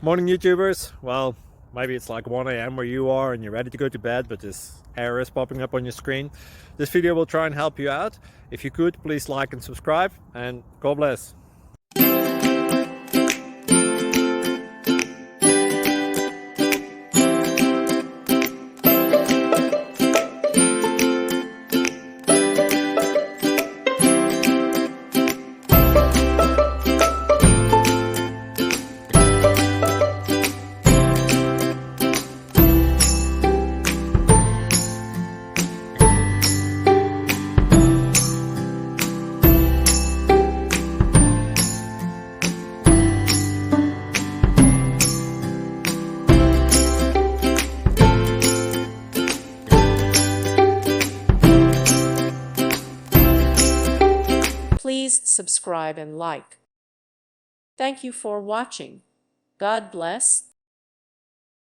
Morning YouTubers. Well, maybe it's like 1 a.m. where you are and you're ready to go to bed, but this error is popping up on your screen. This video will try and help you out. If you could, please like and subscribe, and God bless. Please subscribe and like. Thank you for watching. God bless.